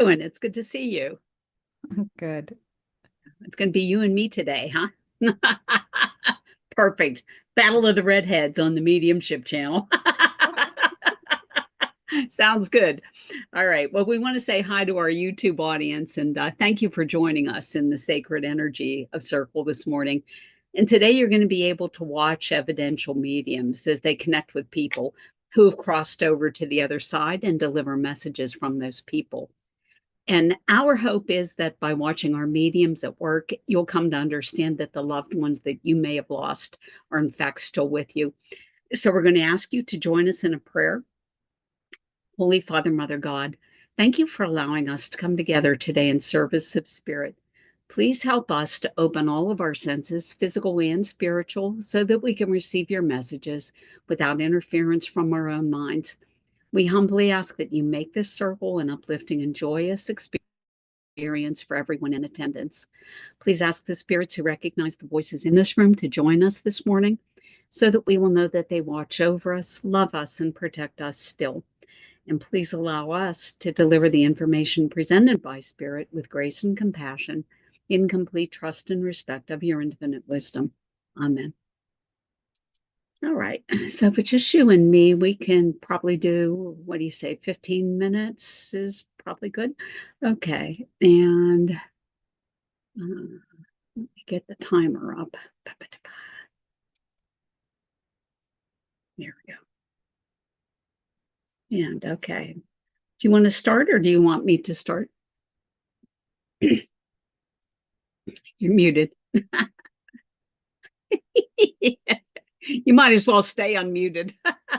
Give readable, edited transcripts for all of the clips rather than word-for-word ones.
doing? It's good to see you. Good. It's going to be you and me today, huh? Perfect. Battle of the Redheads on the Mediumship Channel. Sounds good. All right. Well, we want to say hi to our YouTube audience and thank you for joining us in the sacred energy of Circle this morning. And today you're going to be able to watch evidential mediums as they connect with people who have crossed over to the other side and deliver messages from those people. And our hope is that by watching our mediums at work, you'll come to understand that the loved ones that you may have lost are, in fact, still with you. So, we're going to ask you to join us in a prayer. Holy Father, Mother God, thank you for allowing us to come together today in service of spirit. Please help us to open all of our senses, physical and spiritual, so that we can receive your messages without interference from our own minds. We humbly ask that you make this circle an uplifting and joyous experience for everyone in attendance. Please ask the spirits who recognize the voices in this room to join us this morning so that we will know that they watch over us, love us, and protect us still. And please allow us to deliver the information presented by Spirit with grace and compassion, in complete trust and respect of your infinite wisdom. Amen. All right. So if it's just you and me, we can probably do, what do you say, 15 minutes is probably good. Okay. And let me get the timer up. There we go. And okay. Do you want to start or do you want me to start? You're muted. You might as well stay unmuted.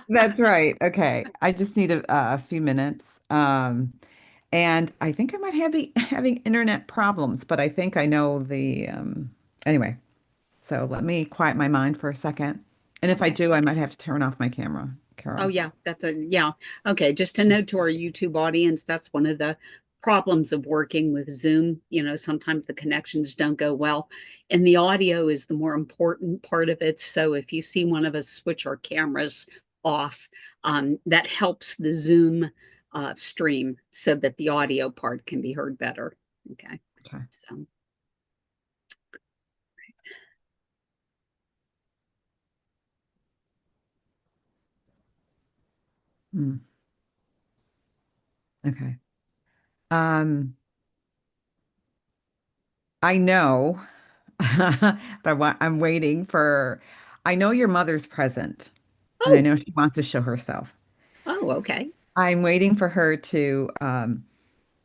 That's right. Okay. I just need a few minutes. And I think I might have having internet problems, but I think I know anyway. So let me quiet my mind for a second. And if I Okay. do, I might have to turn off my camera, Oh, Carol. yeah, yeah. Okay, just a note to our YouTube audience, that's one of the problems of working with Zoom. Sometimes the connections don't go well, and the audio is the more important part of it. So if you see one of us switch our cameras off, that helps the Zoom stream so that the audio part can be heard better. Okay, Okay. so. Hmm. Okay. Um, I know, but I'm waiting for, I know your mother's present, and I Oh, know she wants to show herself. oh, okay. I'm waiting for her to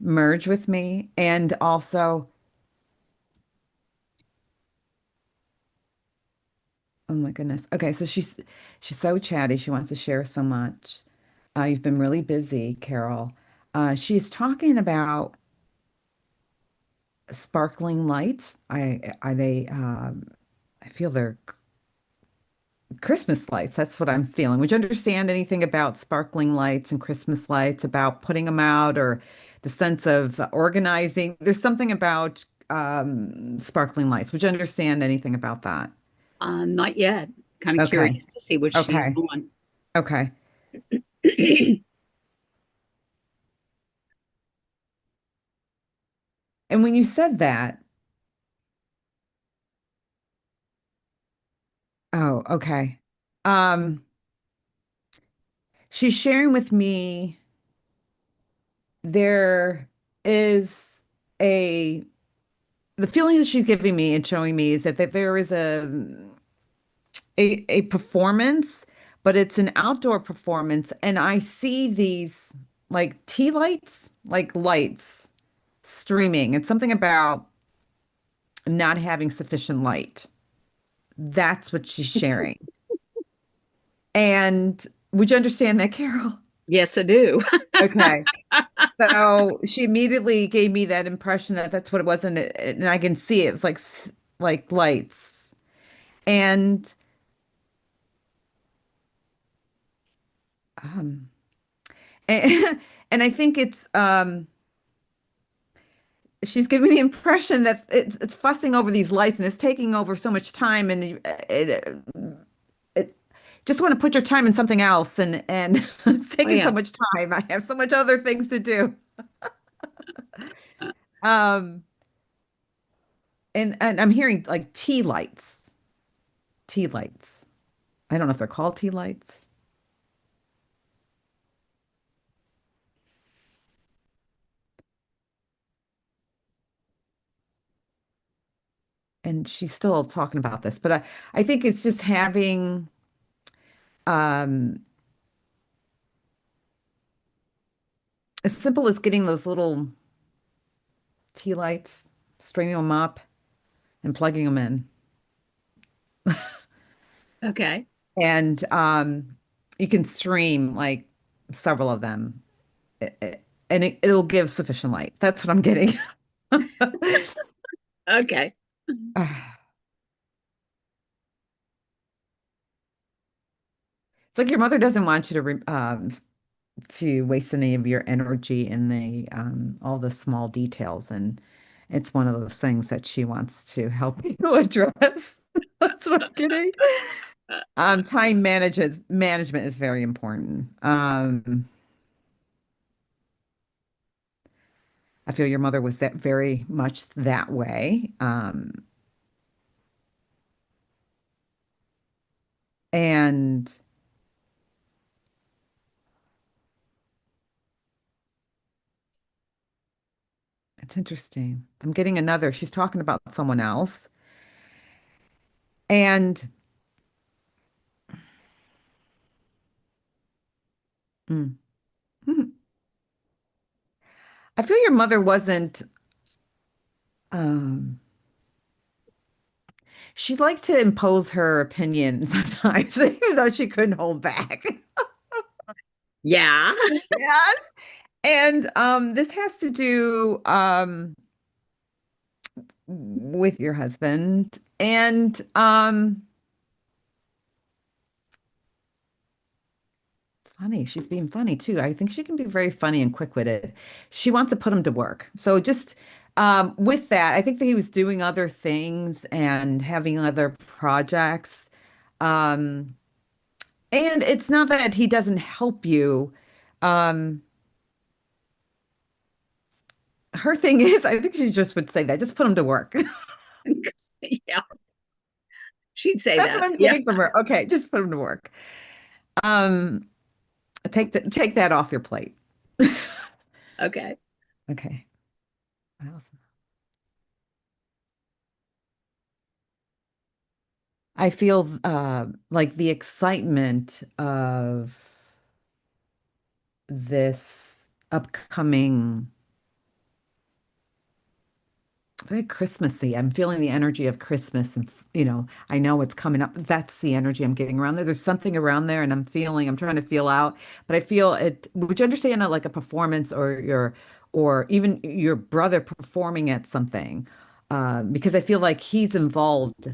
merge with me. And also, oh my goodness. Okay, so she's so chatty. She wants to share so much. You've been really busy, Carol. She's talking about sparkling lights. I feel they're Christmas lights. That's what I'm feeling. Would you understand anything about sparkling lights and Christmas lights, about putting them out or the sense of organizing? There's something about sparkling lights. Would you understand anything about that? Not yet. Kind of Okay. curious to see what she's Okay. doing. Okay. And when you said that, oh, okay. Um, she's sharing with me there is a the feeling that she's giving me and showing me is that there is a performance, but it's an outdoor performance, and I see these like tea lights, like lights streaming. It's something about not having sufficient light. That's what she's sharing. And would you understand that, Carol? Yes, I do. Okay. So she immediately gave me that impression that that's what it was, and I can see it. It's like like lights, and um, and, and I think she's giving the impression that it's fussing over these lights and it's taking over so much time, and it just want to put your time in something else, and it's Oh, taking so yeah. much time. I have so much other things to do. Um, and I'm hearing like tea lights, tea lights. I don't know if they're called tea lights. And she's still talking about this, but I think it's just having um as simple as getting those little tea lights, stringing them up and plugging them in. Okay. And you can stream like several of them. And it'll give sufficient light. That's what I'm getting. Okay. It's like your mother doesn't want you to waste any of your energy in the all the small details, and it's one of those things that she wants to help you address. That's what I'm getting. Time management is very important. I feel your mother was that very much that way. And it's interesting. I'm getting another. She's talking about someone else. And mm, mm, I feel your mother wasn't, um, she liked to impose her opinion sometimes, even though she couldn't hold back. Yeah. Yes. And this has to do with your husband. And it's funny. She's being funny too. I think she can be very funny and quick-witted. She wants to put him to work. So just with that, I think that he was doing other things and having other projects. Um, and it's not that he doesn't help you. Um, her thing is, I think she just would say that, just put him to work. Yeah. She'd say That's what that. I'm Yeah. getting from her. Okay, just put him to work. Um, take that off your plate. Okay. Okay. What else? I feel like the excitement of this upcoming, very Christmassy. I'm feeling the energy of Christmas, and I know it's coming up. That's the energy I'm getting around there. There's something around there, and I'm trying to feel out, but I feel it. Would you understand like a performance or even your brother performing at something? Because I feel like he's involved.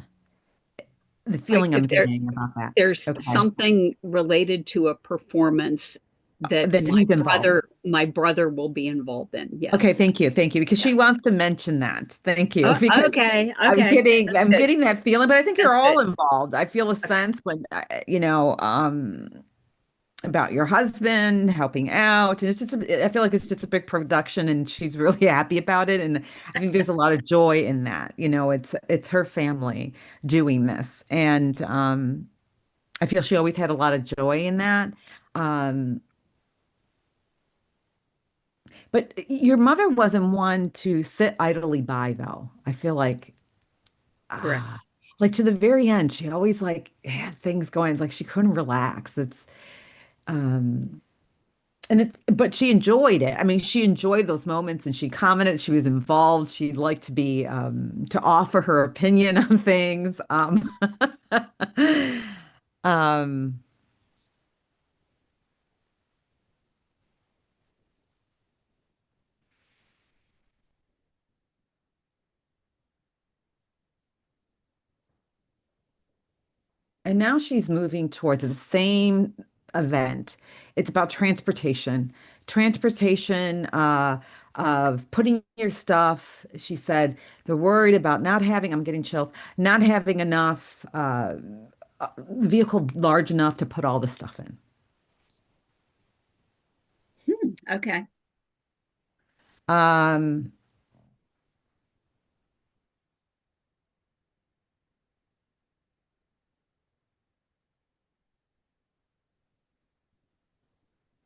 The Like feeling if I'm getting about that. there's Okay. something related to a performance that That he's involved. my brother will be involved in. Okay, Yes. thank you, because she Yes. wants to mention that. Thank you, because Okay. I'm Okay. I'm Good. getting that feeling, but I think you're That's all good. involved. I feel a Okay. sense when, about your husband helping out, and I feel like it's just a big production, and she's really happy about it, and I think there's a lot of joy in that. It's her family doing this, and I feel she always had a lot of joy in that. Um, But your mother wasn't one to sit idly by, though. I feel like, Correct. ah, like to the very end, she always like had things going. It's like she couldn't relax. Um, but she enjoyed it. I mean, she enjoyed those moments and she commented, she was involved. She liked to to offer her opinion on things. Um, And now she's moving towards the same event. It's about transportation of putting your stuff. She said they're worried about not having, I'm getting chills, not having enough vehicle large enough to put all the stuff in. Okay. Um,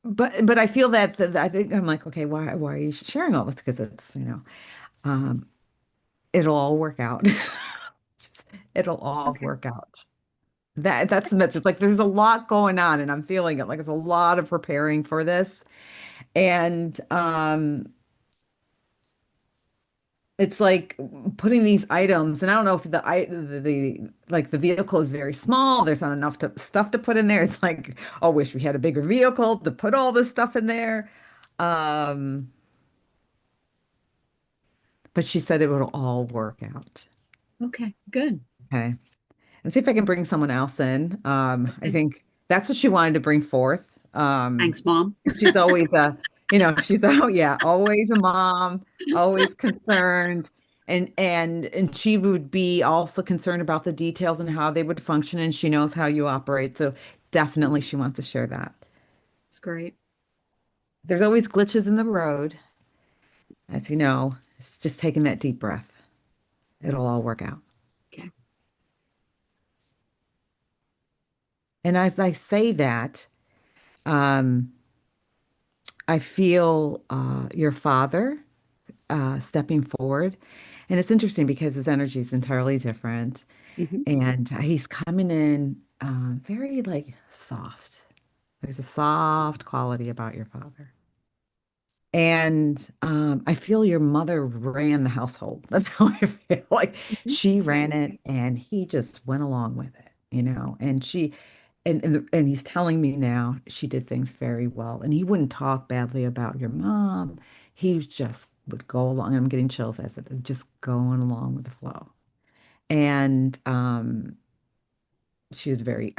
but I feel that I think I'm like, okay, why are you sharing all this? Because it's, um, it'll all work out. It'll all Okay. work out. That's the message. Like there's a lot going on and I'm feeling it. Like there's a lot of preparing for this. And it's like putting these items, and I don't know if the like the vehicle is very small. There's not enough stuff to put in there. It's like, oh, wish we had a bigger vehicle to put all this stuff in there. Um, but she said it would all work out. Okay. Good. Okay. And see if I can bring someone else in. I Okay. think that's what she wanted to bring forth. Thanks, Mom. She's always she's oh yeah, always a mom, always concerned. And she would be also concerned about the details and how they would function, and she knows how you operate. So definitely she wants to share that. It's great. There's always glitches in the road, as you know. It's just taking that deep breath. It'll all work out. Okay. And as I say that, um, I feel your father stepping forward. And it's interesting because his energy is entirely different. Hmm. And he's coming in very like soft. There's a soft quality about your father. And I feel your mother ran the household. That's how I feel. Like Hmm. she ran it and he just went along with it. And and he's telling me now she did things very well. And he wouldn't talk badly about your mom. He just would go along. I'm getting chills as it just going along with the flow. And I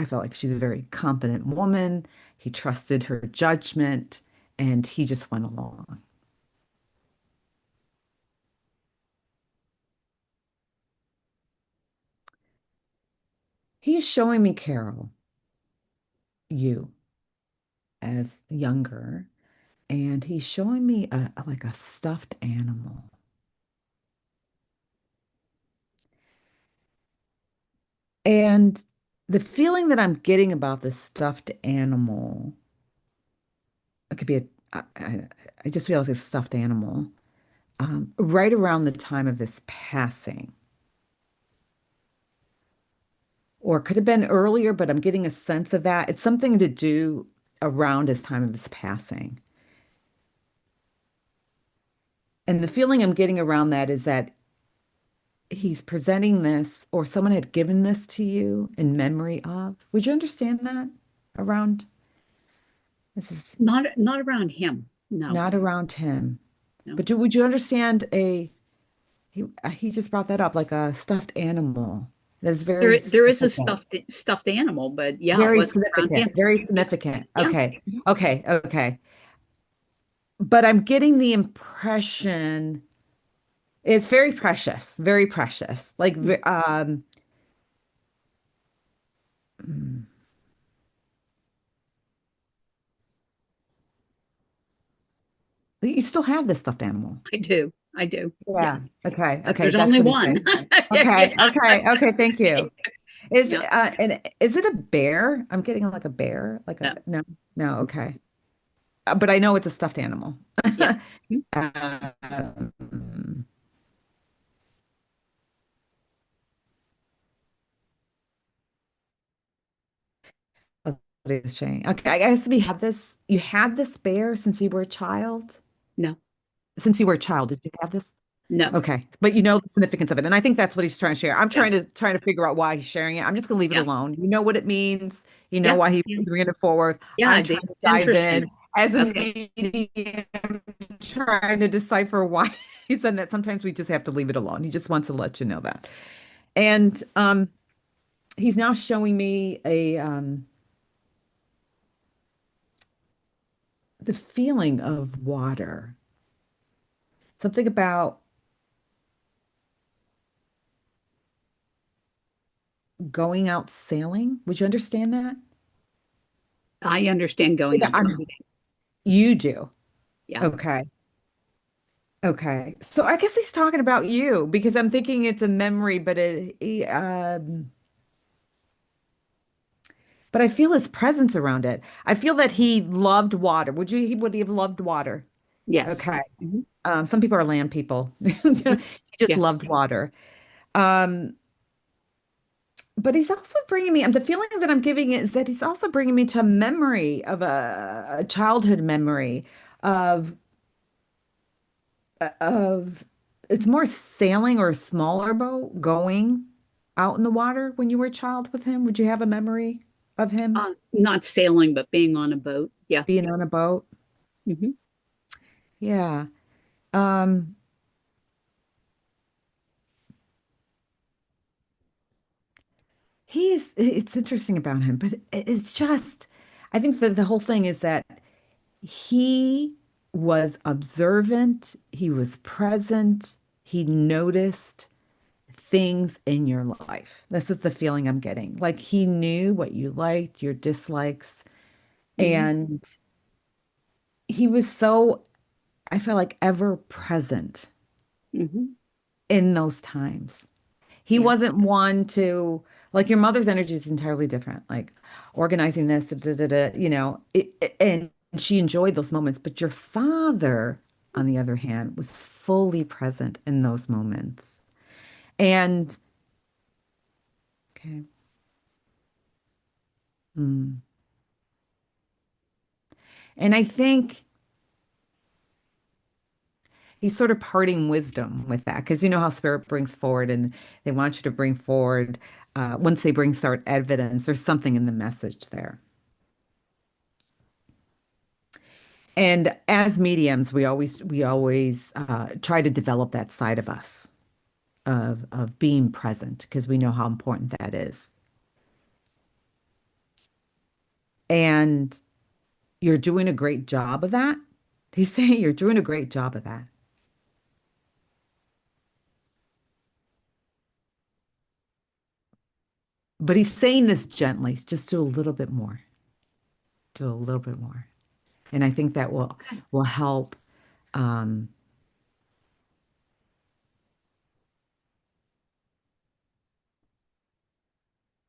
felt like she's a very competent woman. He trusted her judgment and he just went along. He's showing me, Carol, you as younger, and he's showing me like a stuffed animal. And the feeling that I'm getting about this stuffed animal, it could be I just feel like a stuffed animal, right around the time of his passing. Or it could have been earlier, but I'm getting a sense of that. It's something to do around his time of his passing. And the feeling I'm getting around that is that he's presenting this, or someone had given this to you in memory of. Would you understand that around? This is Not around him. No. not around him. No. But would you understand he just brought that up, like a stuffed animal that is very There is a significant. stuffed animal, but yeah, it Very wasn't around significant, him. very significant. Yeah. Okay. Okay. Okay. But I'm getting the impression it's very precious, very precious. Like, mm, you still have this stuffed animal. I do. I do. Yeah. Yeah. Okay. Okay. There's That's only what he's one. saying. Yeah. Okay. Okay. Okay. Thank you. Yeah. And is it a bear? I'm getting like a bear, like a No. no, no. Okay. But I know it's a stuffed animal. Yeah. Um, what is saying? Okay. I guess we have this. You had this bear since you were a child. No. Since you were a child, did you have this? No. Okay, but you know the significance of it, and I think that's what he's trying to share. I'm Yeah. trying to figure out why he's sharing it. I'm just gonna leave it Yeah. alone. You know what it means. You know Yeah. why Yeah. he's bringing it forward. Yeah. I'm trying to It's dive in interesting. as a Okay. medium, trying to decipher why he said that. Sometimes we just have to leave it alone. He just wants to let you know that. And he's now showing me a the feeling of water. Something about going out sailing. Would you understand that? I understand going Yeah, out boating. you do. Yeah. Okay. Okay. So I guess he's talking about you because I'm thinking it's a memory, but but I feel his presence around it. I feel that he loved water. Would he have loved water? Yes. Okay. Hmm. Some people are land people. Hmm. He just Yeah. loved water. Um, but he's also bringing me, the feeling that I'm giving is that he's also bringing me to a memory of a childhood memory of, of, it's more sailing or a smaller boat going out in the water when you were a child with him. Would you have a memory of him Not sailing, but being on a boat. Yeah. being on a boat? Hmm. Yeah. Um, it's interesting about him, but it's just, I think that the whole thing is that he was observant, he was present, he noticed things in your life. This is the feeling I'm getting. Like he knew what you liked, your dislikes, Hmm. and he was so, I feel like, ever present Hmm. in those times. He Yes. wasn't one to, like, your mother's energy is entirely different, like organizing this, da, da, da, da, and she enjoyed those moments. But your father, on the other hand, was fully present in those moments. And, okay, mm. And I think he's sort of parting wisdom with that because you know how spirit brings forward and they want you to bring forward, once they bring start evidence, there's something in the message there. And as mediums, we always try to develop that side of us of being present because we know how important that is. And you're doing a great job of that. He's saying you're doing a great job of that. But he's saying this gently, just do a little bit more, do a little bit more. And I think that will help. Um,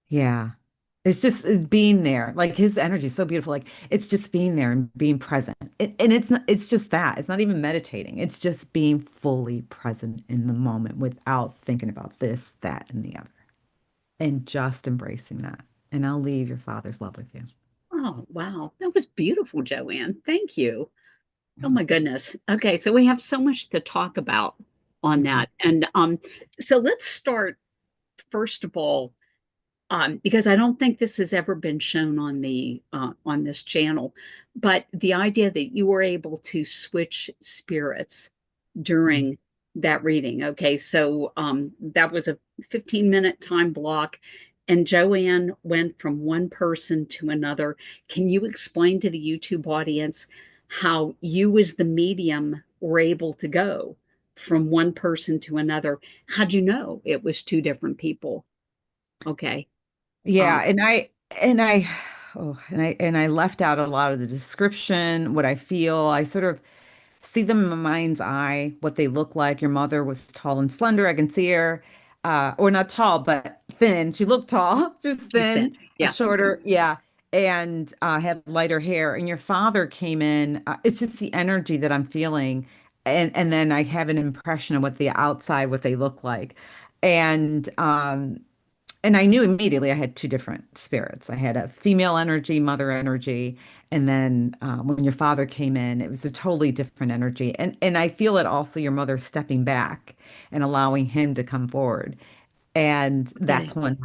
yeah. It's being there. Like his energy is so beautiful. Like it's just being there and being present. And it's not, it's just that. It's not even meditating. It's just being fully present in the moment without thinking about this, that, and the other. And just embracing that. And I'll leave your father's love with you. Oh, wow. That was beautiful, Joanne. Thank you. You're Oh my welcome. goodness. Okay, so we have so much to talk about on Okay. that. And so let's start first of all, because I don't think this has ever been shown on the on this channel, but the idea that you were able to switch spirits Mm. during that reading. Okay, so that was a 15-minute time block, and Joanne went from one person to another. Can you explain to the YouTube audience how you, as the medium, were able to go from one person to another? How'd you know it was two different people? Okay. Yeah, Um, and I left out a lot of the description, what I feel. I sort of see them in my mind's eye, what they look like. Your mother was tall and slender. I can see her, or not tall, but thin. She looked tall, just she's thin. thin, Yeah. shorter, yeah, and had lighter hair. And your father came in. It's just the energy that I'm feeling, and then I have an impression of what the outside, what they look like, and and I knew immediately I had two different spirits. I had a female energy, mother energy, and then when your father came in, it was a totally different energy. And I feel it also your mother stepping back and allowing him to come forward. And that's Okay. when,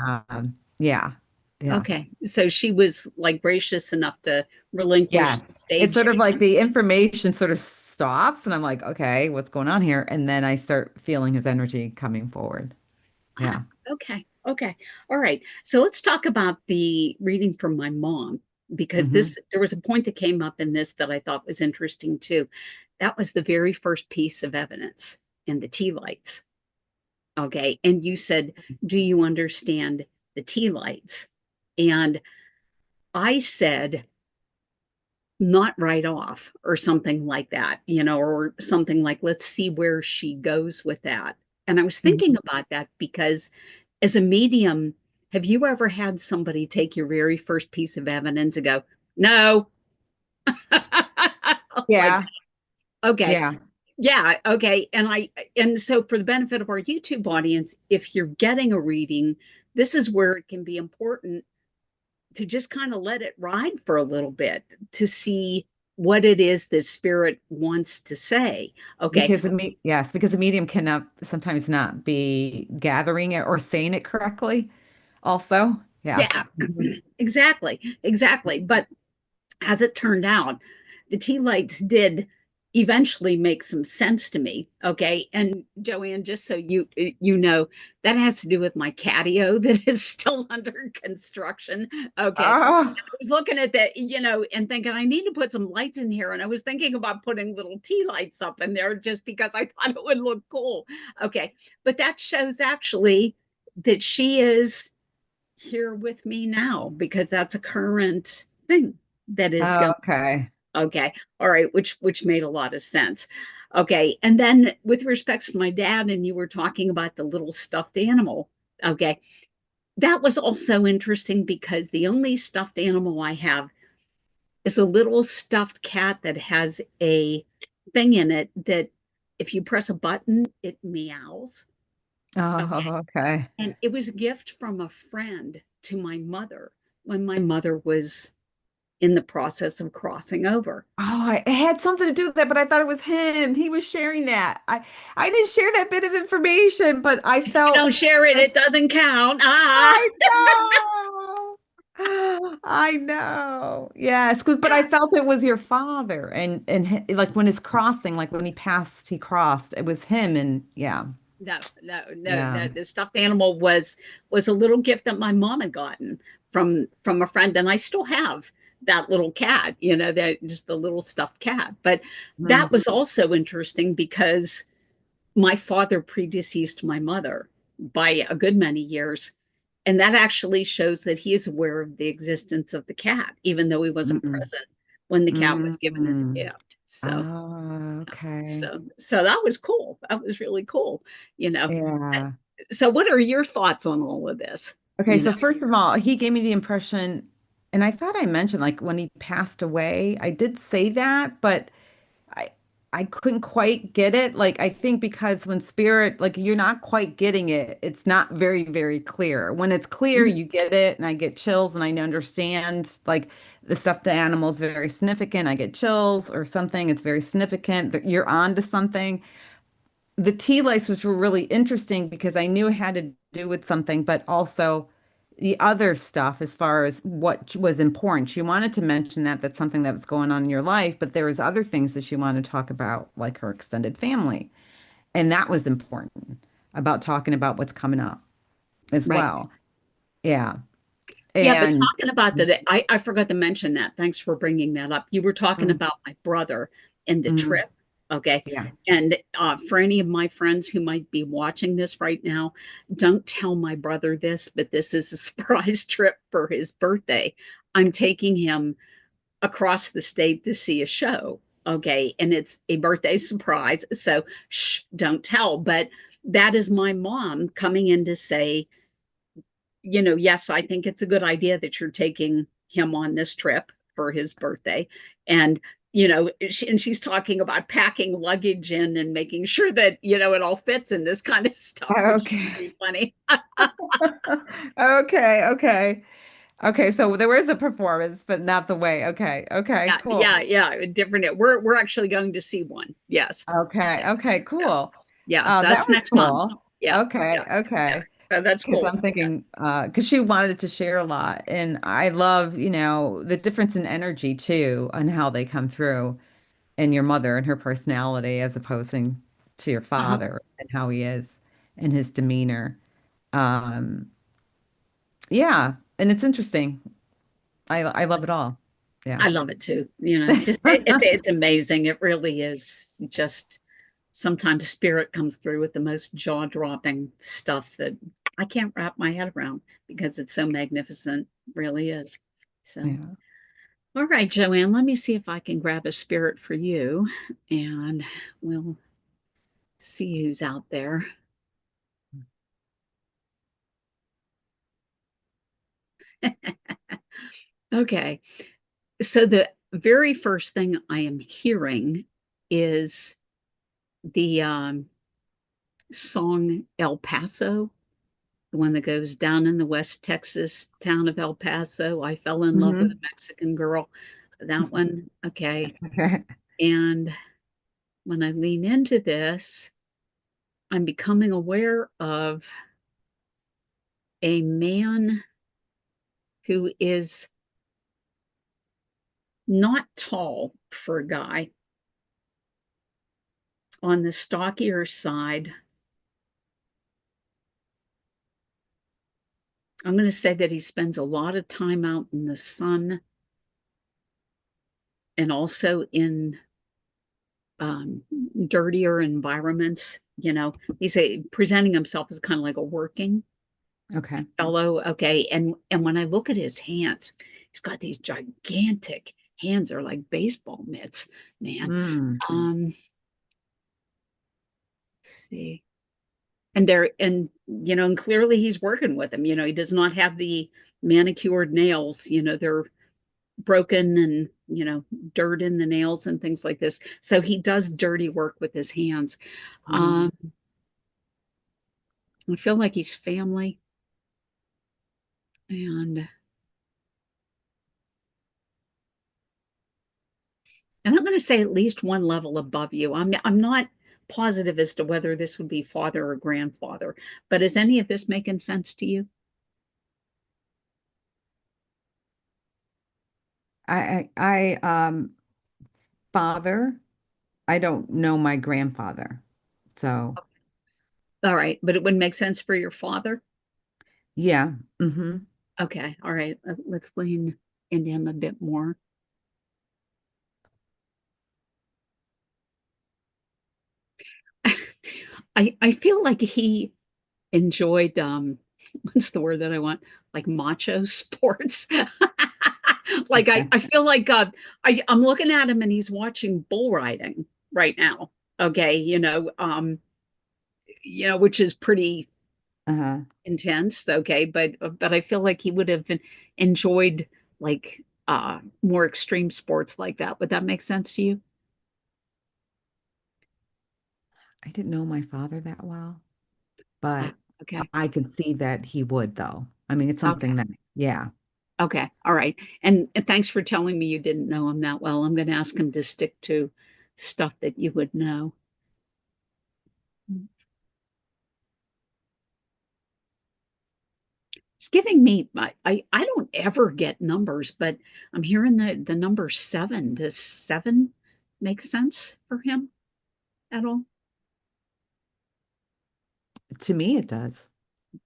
yeah, yeah, Okay. So she was like gracious enough to relinquish the yes. It's stage. sort of like the information sort of stops, and I'm like, okay, what's going on here? And then I start feeling his energy coming forward. Ah, Yeah. okay. Okay. All right. So let's talk about the reading from my mom, because Hmm. this, there was a point that came up in this that I thought was interesting too. That was the very first piece of evidence in the tea lights. Okay. And you said, do you understand the tea lights? And I said, not right off or something like that, or something like, let's see where she goes with that. And I was thinking about that because as a medium, Have you ever had somebody take your very first piece of evidence and go, no? Like, Yeah. okay, Yeah. yeah, okay. And so for the benefit of our YouTube audience, if you're getting a reading, this is where it can be important to just kind of let it ride for a little bit to see what it is that spirit wants to say. Okay. Because the medium cannot sometimes not be gathering it or saying it correctly. Also, yeah. Yeah, Mhm. exactly. Exactly. But as it turned out, the tea lights did eventually make some sense to me. Okay. And Joanne, just so you know, that has to do with my catio that is still under construction. Okay. Oh, I was looking at that, and thinking I need to put some lights in here. And I was thinking about putting little tea lights up in there just because I thought it would look cool. Okay. But that shows actually that she is here with me now because that's a current thing that is going. okay. Okay. All right, which made a lot of sense. Okay. And then with respects to my dad, and you were talking about the little stuffed animal. Okay. That was also interesting because the only stuffed animal I have is a little stuffed cat that has a thing in it that if you press a button, it meows. Okay. Oh, okay. And it was a gift from a friend to my mother when my mother was in the process of crossing over. Oh, it had something to do with that, but I thought it was him. He was sharing that. I didn't share that bit of information, but I If you felt don't share it, it this. doesn't count. Ah, I know. I know. Yes, but I yeah. felt it was your father, like when his crossing, like when he passed, he crossed. It was him, and yeah, No, no, no. yeah. The stuffed animal was a little gift that my mom had gotten from a friend, and I still have that little cat. That just the little stuffed cat. But that Mhm. was also interesting because my father predeceased my mother by a good many years. And that actually shows that he is aware of the existence of the cat, even though he wasn't Mhm. present when the cat was given as a Mhm. gift. So, Oh, okay. so that was cool. That was really cool, you know. Yeah. So, what are your thoughts on all of this? Okay, You know, so first of all, he gave me the impression, and I thought I mentioned like when he passed away, I did say that, but I I couldn't quite get it. Like I think because when spirit, like you're not quite getting it, it's not very, very clear. When it's clear, Mhm. you get it, and I get chills, and I understand like the stuffed animal is very significant. I get chills or something. It's very significant that you're on to something. The tea lights, which were really interesting because I knew it had to do with something, but also the other stuff as far as what was important. She wanted to mention that that's something that was going on in your life, but there was other things that she wanted to talk about, like her extended family. And that was important about talking about what's coming up as Right. well. Yeah. Yeah, but And talking about that, I forgot to mention that. Thanks for bringing that up. You were talking mm, about my brother and the mm, trip. Okay. yeah. And for any of my friends who might be watching this right now, don't tell my brother this, but this is a surprise trip for his birthday. I'm taking him across the state to see a show. Okay. And it's a birthday surprise. So shh, don't tell. But that is my mom coming in to say, yes, I think it's a good idea that you're taking him on this trip for his birthday. And, and she's talking about packing luggage in and making sure that, it all fits in this kind of stuff, which is Okay. really funny. Okay. Okay. Okay. So there was a performance, but not the way. Okay. Okay. Yeah, Cool. yeah, yeah. Different. We're actually going to see one. Yes. Okay. Yes. Okay. Yeah. Cool. Yeah. So That that's was next month. cool. Yeah. Okay. Yeah. Yeah. Okay. So that's Because cool. I'm thinking, because she wanted to share a lot. And I love, the difference in energy too, and how they come through in your mother and her personality as opposing to your Uh-huh. father and how he is and his demeanor. Um, yeah. And it's interesting. I love it all. Yeah. I love it too. Just it's amazing. It really is. Just sometimes spirit comes through with the most jaw-dropping stuff that I can't wrap my head around because it's so magnificent. It really is. So, Yeah. all right, Joanne, let me see if I can grab a spirit for you and we'll see who's out there. Okay. So the very first thing I am hearing is the song El Paso, the one that goes down in the West Texas town of El Paso. I fell in love with a Hmm. Mexican girl. That one. Okay. And when I lean into this, I'm becoming aware of a man who is not tall for a guy, on the stockier side. I'm going to say that he spends a lot of time out in the sun and also in um, dirtier environments. He's presenting himself as kind of like a working Okay. fellow. Okay, and when I look at his hands, he's got these gigantic hands. They're like baseball mitts, man. Mm. Let's see. And clearly he's working with them. He does not have the manicured nails. They're broken and dirt in the nails and things like this. So he does dirty work with his hands. Hmm. um I feel like he's family, and I'm going to say at least one level above you. I'm not positive as to whether this would be father or grandfather, but is any of this making sense to you? Father, I don't know my grandfather. So, All right, but it would make sense for your father. yeah. Hmm. Okay, all right, let's lean into him a bit more. I feel like he enjoyed what's the word that I want? Like macho sports. Like I, Okay. I feel like I'm looking at him and he's watching bull riding right now. Okay, which is pretty Uh-huh. intense. Okay, but I feel like he would have enjoyed like more extreme sports like that. Would that make sense to you? I didn't know my father that well, but Okay. I could see that he would, though. I mean, it's Okay. something that, yeah. Okay. All right. And thanks for telling me you didn't know him that well. I'm going to ask him to stick to stuff that you would know. It's giving me I don't ever get numbers, but I'm hearing the number seven. Does seven make sense for him at all? To me, it does.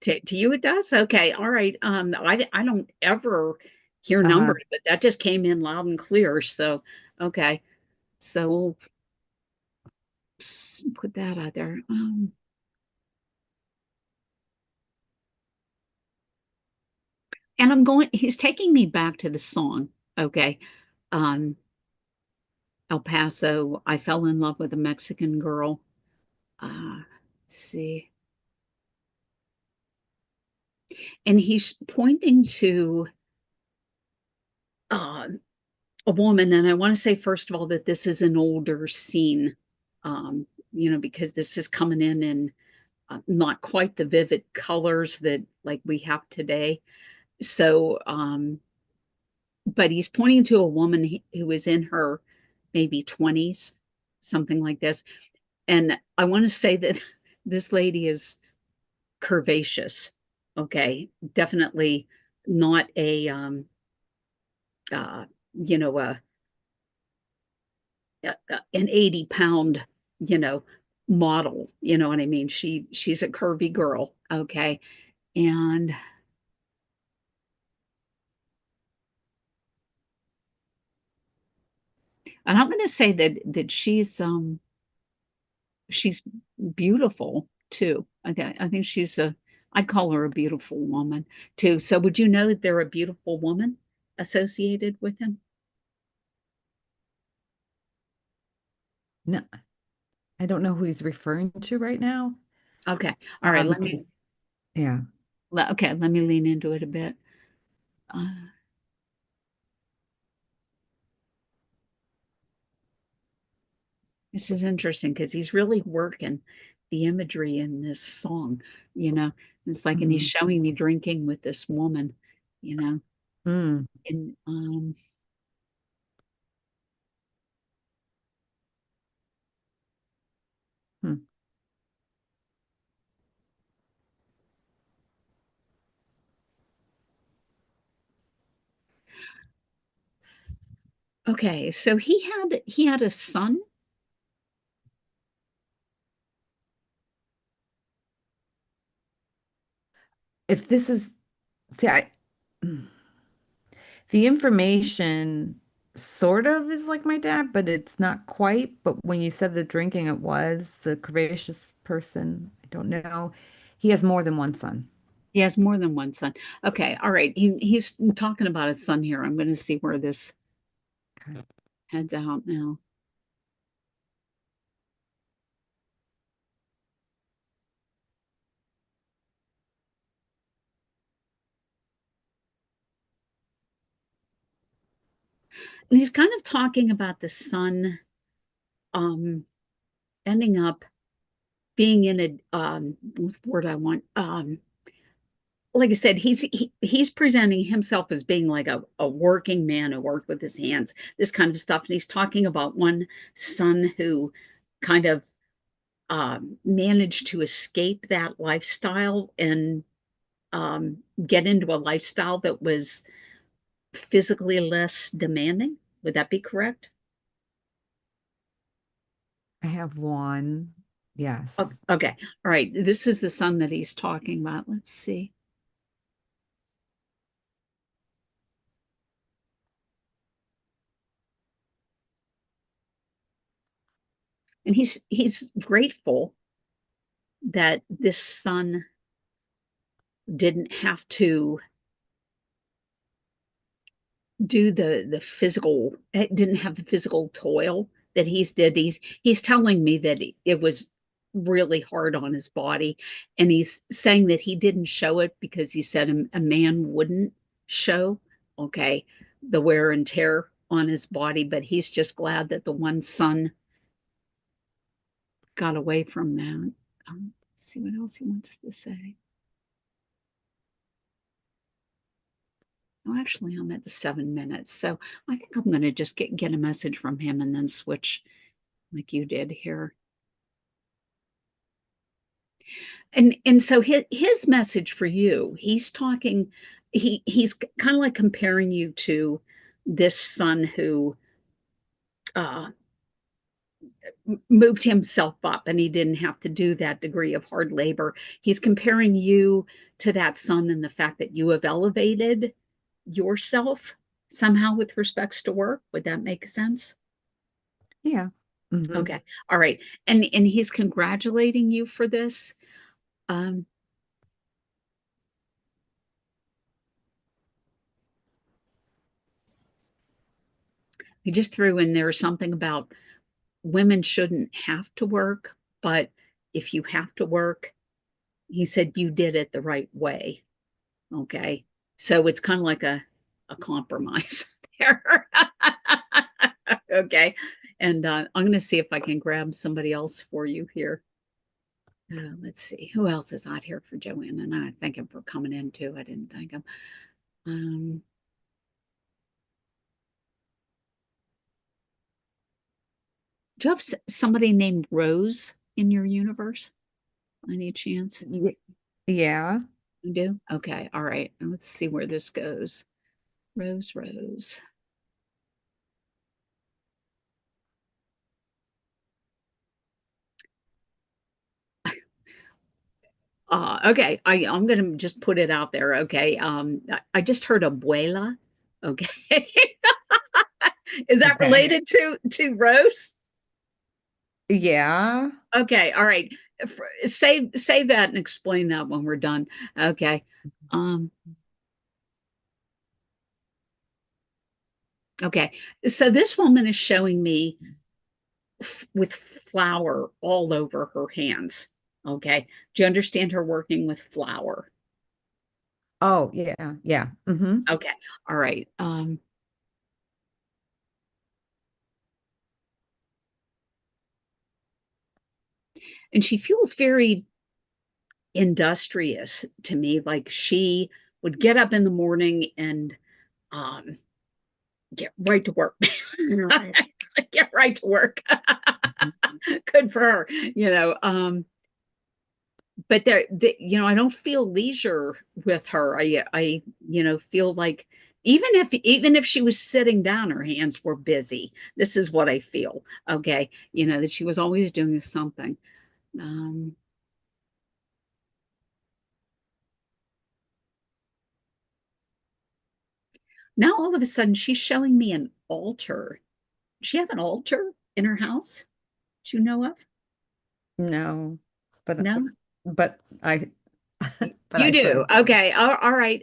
To you it does? Okay. All right. I don't ever hear Uh-huh. numbers, but that just came in loud and clear. So okay. So we'll put that out there. And he's taking me back to the song. Okay. Um, El Paso, I fell in love with a Mexican girl. Let's see. And he's pointing to uh, a woman. And I want to say, first of all, that this is an older scene, because this is coming in not quite the vivid colors that like we have today. So, but he's pointing to a woman who is in her maybe 20s, something like this. And I want to say that this lady is curvaceous. Okay, definitely not uh, you know, an 80-pound, you know, model. You know what I mean? She's a curvy girl. Okay, and I'm going to say that she's beautiful too. I think I'd call her a beautiful woman too. So would you know that they're a beautiful woman associated with him? No, I don't know who he's referring to right now. Okay. All right. Yeah. Let me lean into it a bit. Uh, this is interesting because he's really working the imagery in this song, you know. It's like, and he's Mhm. showing me drinking with this woman, you know, Mm. and Hmm. okay, so he had a son. If this is, see, the information sort of is like my dad, but it's not quite. But when you said the drinking, it was the curvaceous person. I don't know. He has more than one son. He has more than one son. Okay, all right. He's talking about his son here. I'm going to see where this Okay. heads out now. And he's kind of talking about the son um ending up being in a what's the word I want? Like I said, he's presenting himself as being like a working man who worked with his hands, this kind of stuff. And he's talking about one son who kind of managed to escape that lifestyle and get into a lifestyle that was physically less demanding. Would that be correct? I have one. Oh, Yes. okay. All right. This is the son that he's talking about. Let's see. And he's grateful that this son didn't have to do the physical, it didn't have the physical toil that he's did. He's telling me that it was really hard on his body, and he's saying that he didn't show it because he said a man wouldn't show, okay, the wear and tear on his body, but he's just glad that the one son got away from that. Let's see what else he wants to say. Oh, actually, I'm at the 7 minutes, so I think I'm going to just get a message from him and then switch like you did here. And so his message for you, he's talking, he's kind of like comparing you to this son who uh, moved himself up and he didn't have to do that degree of hard labor. He's comparing you to that son and the fact that you have elevated yourself somehow with respects to work. Would that make sense? Yeah. Hmm. Okay. All right. And he's congratulating you for this. Um, he just threw in there something about women shouldn't have to work, but if you have to work, he said you did it the right way. Okay. So it's kind of like a compromise there. Okay. And I'm going to see if I can grab somebody else for you here. Let's see. Who else is out here for Joanne? And I thank him for coming in too. I didn't thank him. Um, do you have somebody named Rose in your universe? Any chance? Yeah. You do? Okay. All right. Let's see where this goes. Rose, Rose. Okay. I'm gonna just put it out there. Okay. I just heard abuela. Okay. Is that Okay. related to Rose? Yeah. Okay. All right. Save that and explain that when we're done. Okay. Um, okay. So this woman is showing me with flour all over her hands. Okay. Do you understand her working with flour? Oh, yeah, yeah. Okay. All right. And she feels very industrious to me, like she would get up in the morning and um get right to work. Right. Get right to work. Good for her, you know. But I don't feel leisure with her. I feel like even if she was sitting down, her hands were busy. This is what I feel. Okay, that she was always doing something. Um, Now all of a sudden she's showing me an altar. Does she have an altar in her house? Do you know of? No, but No? but I but You I sort do. of Okay. All right.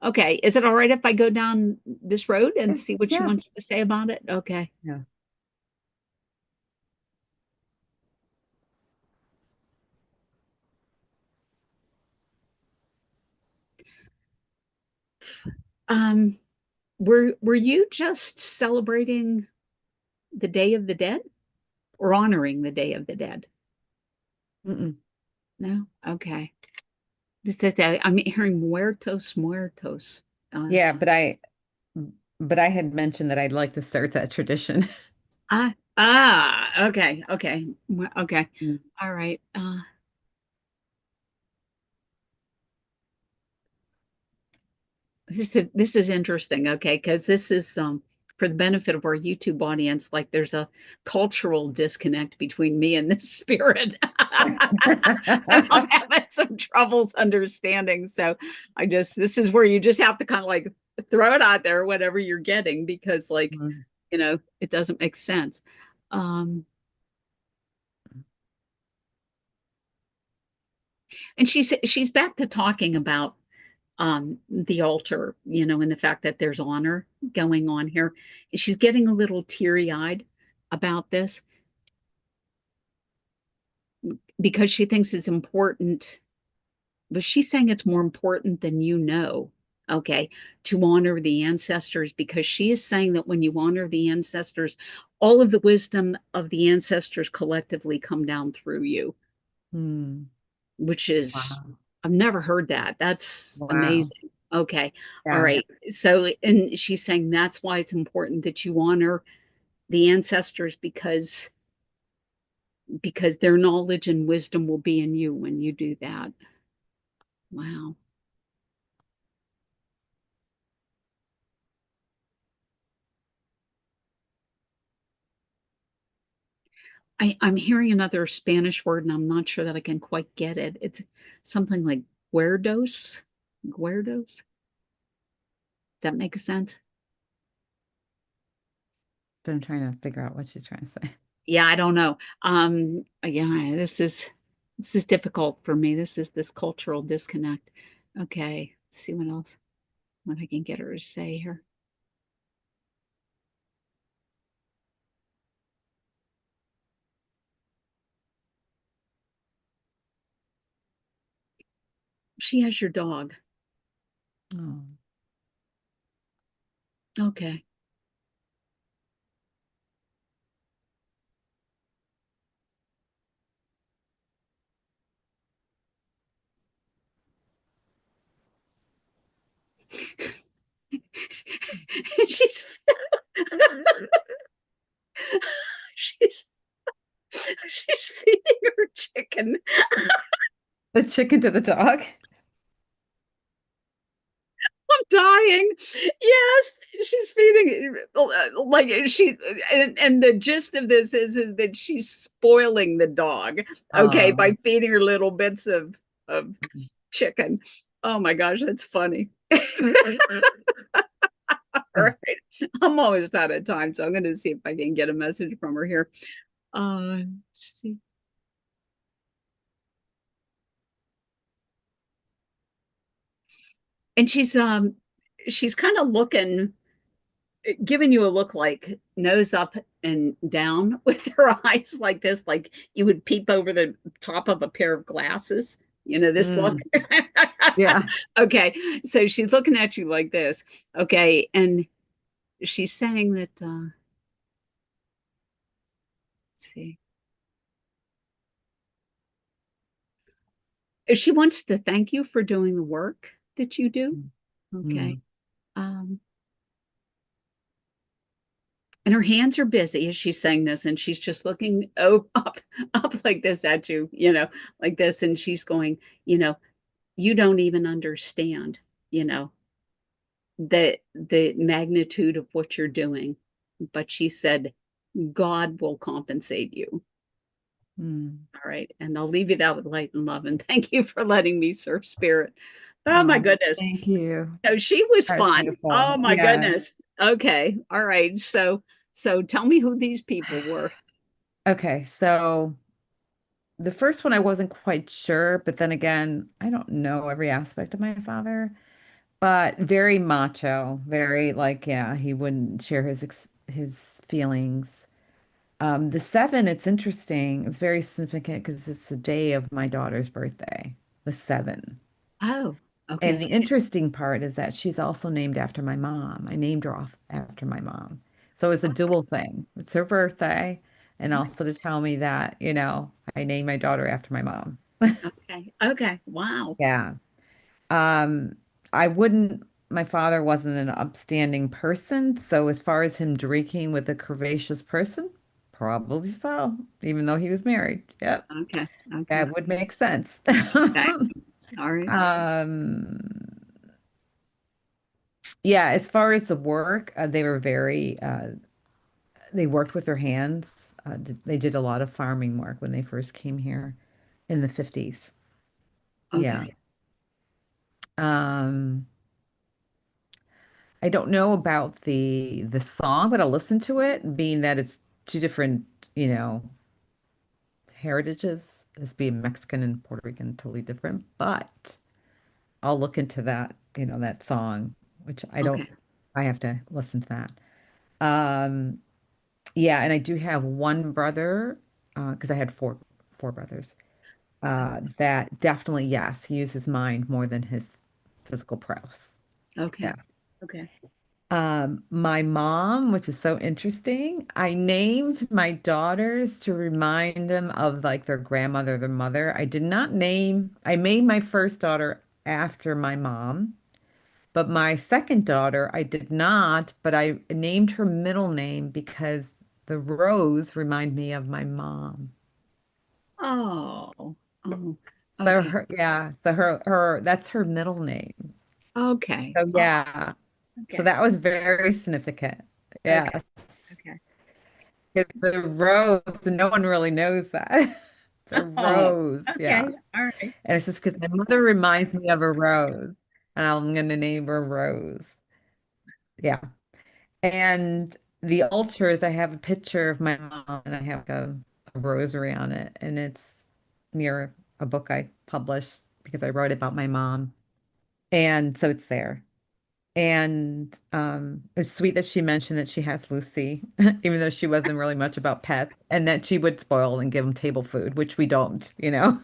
Okay. Is it all right if I go down this road and yeah, see what she yeah, wants to say about it? Okay. yeah. Um, were you just celebrating the Day of the Dead or honoring the Day of the Dead? Mm-mm. No? Okay. This says that I'm hearing muertos, muertos. Uh, Yeah, but I had mentioned that I'd like to start that tradition. okay, okay, okay. Mm. All right. This is interesting, okay, because this is for the benefit of our YouTube audience, like there's a cultural disconnect between me and this spirit. And I'm having some troubles understanding. So this is where you just have to kind of like throw it out there, whatever you're getting, because like, Mm. it doesn't make sense. Um, and she's back to talking about the altar, and the fact that there's honor going on here. She's getting a little teary-eyed about this because she thinks it's important, but she's saying it's more important than okay, to honor the ancestors because she is saying that when you honor the ancestors, all of the wisdom of the ancestors collectively come down through you, Mm. which is, Wow. I've never heard that. That's Wow. amazing. Okay. All Yeah. right. So, and she's saying that's why it's important that you honor the ancestors because their knowledge and wisdom will be in you when you do that. Wow. I'm hearing another Spanish word and I'm not sure that I can quite get it. It's something like guerdos. Guerdos. Does that make sense? But I'm trying to figure out what she's trying to say. Yeah, I don't know. Yeah, this is difficult for me. This cultural disconnect. Okay, let's see what I can get her to say here. She has your dog. Oh. Okay. she's she's she's feeding her chicken. The chicken to the dog? I'm dying. Yes, she's feeding like and the gist of this is that she's spoiling the dog, okay, by Oh. feeding her little bits of chicken. Oh my gosh, that's funny. All right. I'm almost out of time, so I'm going to see if I can get a message from her here. Let's see. And she's kind of looking giving you a look like nose up and down with her eyes like this, like you would peep over the top of a pair of glasses. This look. Mm, yeah. Okay, so she's looking at you like this. Okay, and she's saying that, let's see, she wants to thank you for doing the work that you do. Okay. Mm, Um, and her hands are busy as she's saying this, and she's just looking up like this at you, like this, and she's going, you know, you don't even understand, you know, the magnitude of what you're doing. But she said, God will compensate you. mm. All right. And I'll leave you that with light and love. And thank you for letting me serve spirit. Oh my Oh, goodness. thank you. So she was That was fun. Oh beautiful. my Yeah. goodness. Okay. All right. So tell me who these people were. Okay, so the first one I wasn't quite sure, but then again, I don't know every aspect of my father, but very macho, very like, yeah, he wouldn't share his feelings. The seven, it's interesting. It's very significant because it's the day of my daughter's birthday, the seven. Oh, And okay. the interesting part is that she's also named after my mom. I named her off after my mom. So it's a dual thing. It's her birthday, and also to tell me that, I named my daughter after my mom. Okay. Okay. Wow. Yeah. Um, I wouldn't, my father wasn't an upstanding person. So as far as him drinking with a curvaceous person, probably so, even though he was married. Yep. Okay. Okay. That would make sense. Okay. All right. Um, Yeah, as far as the work, they worked with their hands. They did a lot of farming work when they first came here in the 50s. Yeah. Okay. Um, I don't know about the song, but I'll listen to it, being that it's two different, you know, heritages, as being Mexican and Puerto Rican, totally different. But I'll look into that song, which Okay. I have to listen to that. Um, Yeah, and I do have one brother, because I had four brothers. That definitely, yes, he uses his mind more than his physical prowess. Okay. Yes. Okay. My mom, which is so interesting, I named my daughters to remind them of like their grandmother, their mother. I made my first daughter after my mom, but my second daughter, I did not, but I named her middle name because the rose remind me of my mom. Oh. Oh. So Okay. her that's her middle name. Okay. So Oh, yeah. So okay. that was very significant. Okay. Yeah. Okay. It's the rose, no one really knows that. The Oh, rose, yeah. okay. All right. And it's just because my mother reminds me of a rose, and I'm gonna name her Rose. Yeah. And the altars, I have a picture of my mom and I have a rosary on it. And it's near a book I published because I wrote about my mom. And so it's there. And it's sweet that she mentioned that she has Lucy, even though she wasn't really much about pets, and that she would spoil and give them table food, which we don't. Yeah.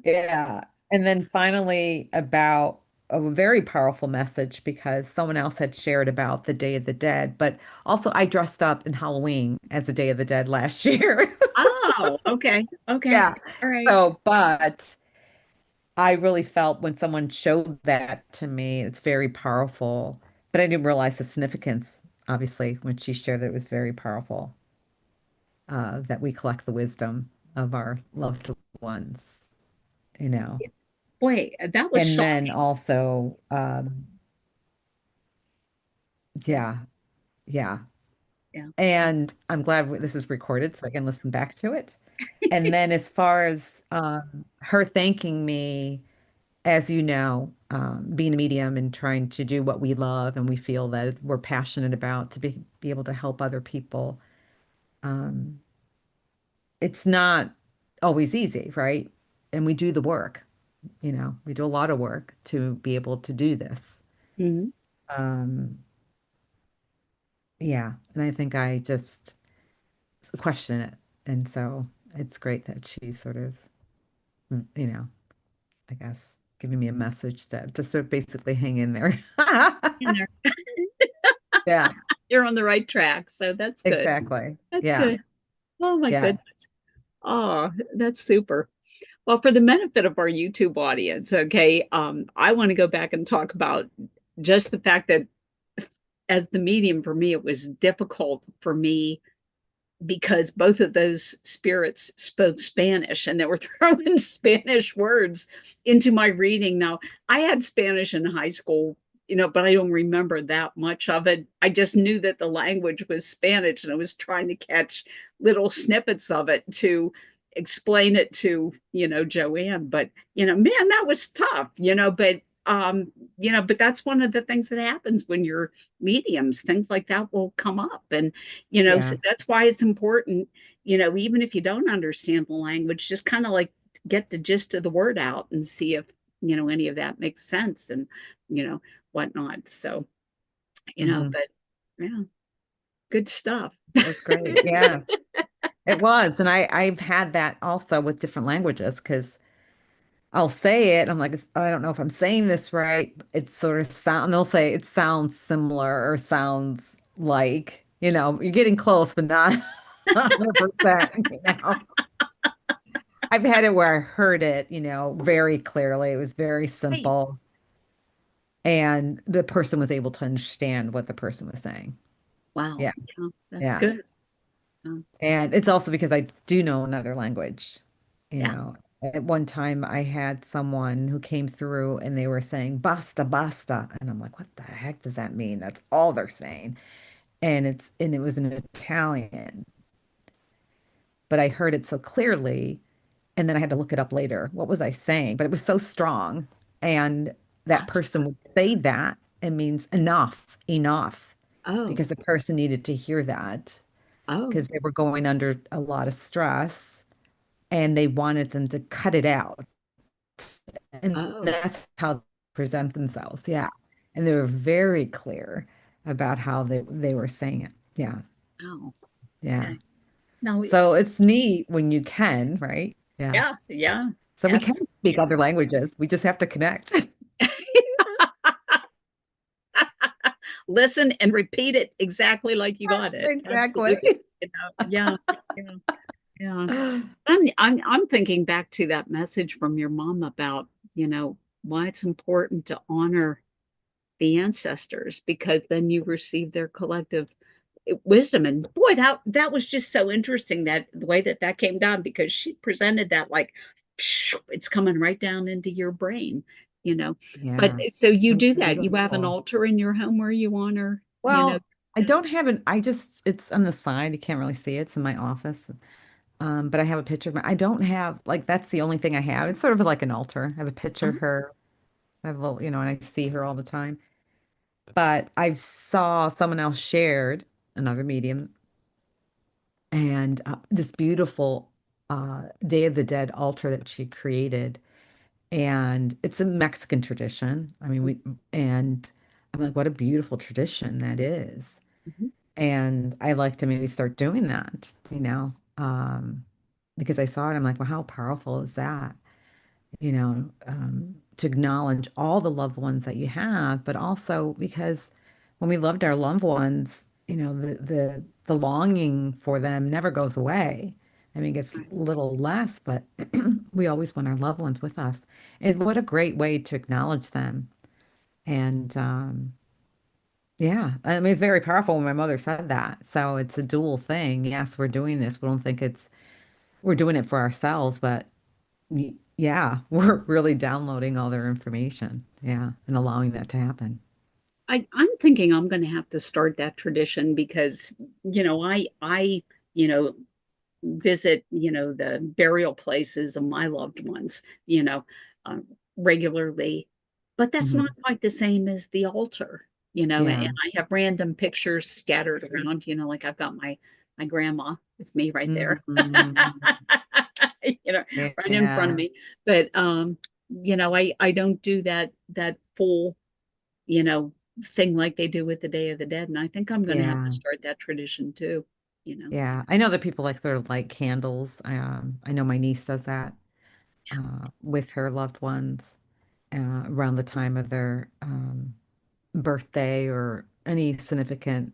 Yeah. And then finally, about a very powerful message because someone else had shared about the Day of the Dead, but also I dressed up in Halloween as the Day of the Dead last year. Oh, okay. Okay. Yeah. All right. But I really felt when someone showed that to me, it's very powerful. But I didn't realize the significance, obviously, when she shared that it was very powerful, that we collect the wisdom of our loved ones, you know. Boy, that was And then shocking. also, yeah, yeah. Yeah. And I'm glad this is recorded so I can listen back to it. And then as far as her thanking me, as you know, being a medium and trying to do what we love and we feel that we're passionate about to be able to help other people, um, it's not always easy, right? And we do the work, we do a lot of work to be able to do this. Mhm. Um, Yeah, and I think I just question it. And so it's great that she sort of, you know, I guess giving me a message to sort of basically hang in there. In there. Yeah, You're on the right track. So that's good. exactly. That's Yeah. good. Oh my Yeah. goodness. Oh, that's super. Well, for the benefit of our YouTube audience, okay, I want to go back and talk about just the fact that as the medium for me, it was difficult for me because both of those spirits spoke Spanish and they were throwing Spanish words into my reading. Now, I had Spanish in high school, but I don't remember that much of it. I just knew that the language was Spanish and I was trying to catch little snippets of it to explain it to, Joanne. But, man, that was tough, but that's one of the things that happens when you're mediums. Things like that will come up. And so Yeah. that's why it's important, even if you don't understand the language, just kind of like get the gist of the word out and see if, any of that makes sense and, you know, whatnot. So, Hmm. but yeah, good stuff. That's great. Yeah, it was. And I've had that also with different languages because I'll say it. And I'm like, I don't know if I'm saying this right. It sort of sound, and they'll say it sounds similar or sounds like, you're getting close, but not 100%, I've had it where I heard it, very clearly. It was very Right. simple. And the person was able to understand what the person was saying. Wow. Yeah. Yeah, that's Yeah. good. And it's also because I do know another language. You Yeah. know, at one time I had someone who came through and they were saying basta, basta. And I'm like, what the heck does that mean? That's all they're saying. And it was an Italian, but I heard it so clearly. And then I had to look it up later. What was I saying? But it was so strong. And that Pasta. person would say that it means enough, enough, Oh, because the person needed to hear that oh, because they were going under a lot of stress and they wanted them to cut it out. And oh, that's how they present themselves. Yeah. And they were very clear about how they were saying it. Yeah. oh, Yeah. okay. No, So it's neat when you can, right? Yeah. yeah, yeah, So we can speak absolutely. other languages. We just have to connect. Listen and repeat it exactly like you got it. Exactly. Absolutely. Yeah, yeah, yeah. I'm thinking back to that message from your mom about, why it's important to honor the ancestors because then you receive their collective wisdom. And boy, that was just so interesting that the way that came down because she presented that like it's coming right down into your brain, you know. But Yeah. so you It's do that. You have an beautiful. altar in your home where you honor, Well, I don't have I just, it's on the side. You can't really see it. It's in my office. But I have a picture of my, I don't have, like, that's the only thing I have. It's sort of like an altar. I have a picture of her. I have a little, and I see her all the time. But I saw someone else shared another medium and this beautiful Day of the Dead altar that she created. And it's a Mexican tradition. I mean, and I'm like, what a beautiful tradition that is. Mhm. And I like to maybe start doing that, because I saw it. I'm like, well, how powerful is that? To acknowledge all the loved ones that you have, but also because when we loved our loved ones, the longing for them never goes away. I mean, it gets a Right. little less, but we always want our loved ones with us. And what a great way to acknowledge them. And yeah, I mean, it's very powerful when my mother said that. So it's a dual thing. Yes, we're doing this. We don't think we're doing it for ourselves, but yeah, we're really downloading all their information. Yeah, and allowing that to happen. I'm thinking I'm going to have to start that tradition because, I, you know, visit, the burial places of my loved ones, regularly. But that's not Hmm. quite the same as the altar, and Yeah. I have random pictures scattered around, like I've got my grandma with me right there. Hmm. Right in front of Yeah. me. But I don't do that full, you know, thing like they do with the Day of the Dead. And I think I'm gonna have to Yeah. start that tradition too. you know. Yeah. I know that people like sort of light candles. I know my niece does that with her loved ones around the time of their birthday or any significant,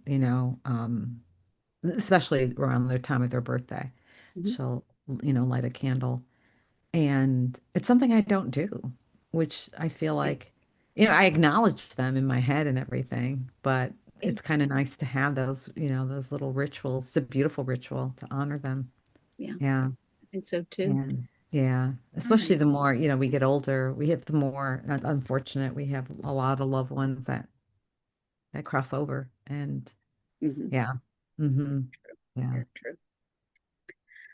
especially around the time of their birthday. Mhm. She'll, light a candle. And it's something I don't do, which I feel Yeah, like, I acknowledge them in my head and everything, but yeah, it's kind of nice to have those, those little rituals. It's a beautiful ritual to honor them. yeah, Yeah. I think so too. And yeah, All especially right. the more, we get older, we hit the more unfortunate. We have a lot of loved ones that cross over. And Hmm. yeah. Hmm. Yeah. Very true.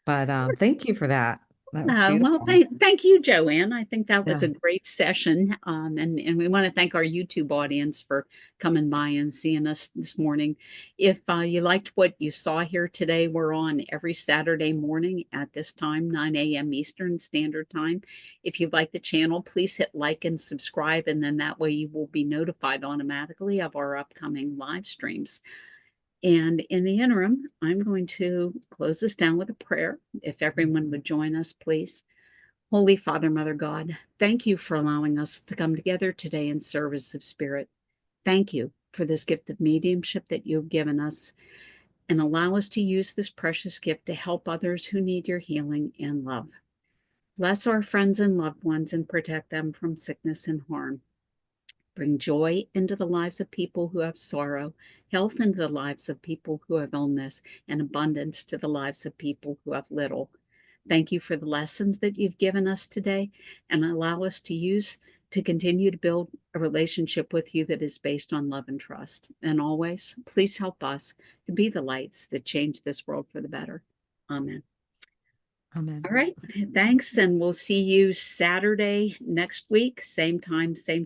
But thank you for that. That was Well, beautiful. thank you, Joanne. I think that was Yeah. a great session. And we want to thank our YouTube audience for coming by and seeing us this morning. If you liked what you saw here today, we're on every Saturday morning at this time, 9 a.m. Eastern Standard Time. If you like the channel, please hit like and subscribe, and then that way you will be notified automatically of our upcoming live streams. And in the interim, I'm going to close this down with a prayer. If everyone would join us, please. Holy Father, Mother God, thank you for allowing us to come together today in service of spirit. Thank you for this gift of mediumship that you've given us, and allow us to use this precious gift to help others who need your healing and love. Bless our friends and loved ones and protect them from sickness and harm. Bring joy into the lives of people who have sorrow, health into the lives of people who have illness, and abundance to the lives of people who have little. Thank you for the lessons that you've given us today, and allow us to use to continue to build a relationship with you that is based on love and trust. And always, please help us to be the lights that change this world for the better. Amen. Amen. All right. Thanks. And we'll see you Saturday next week, same time, same channel.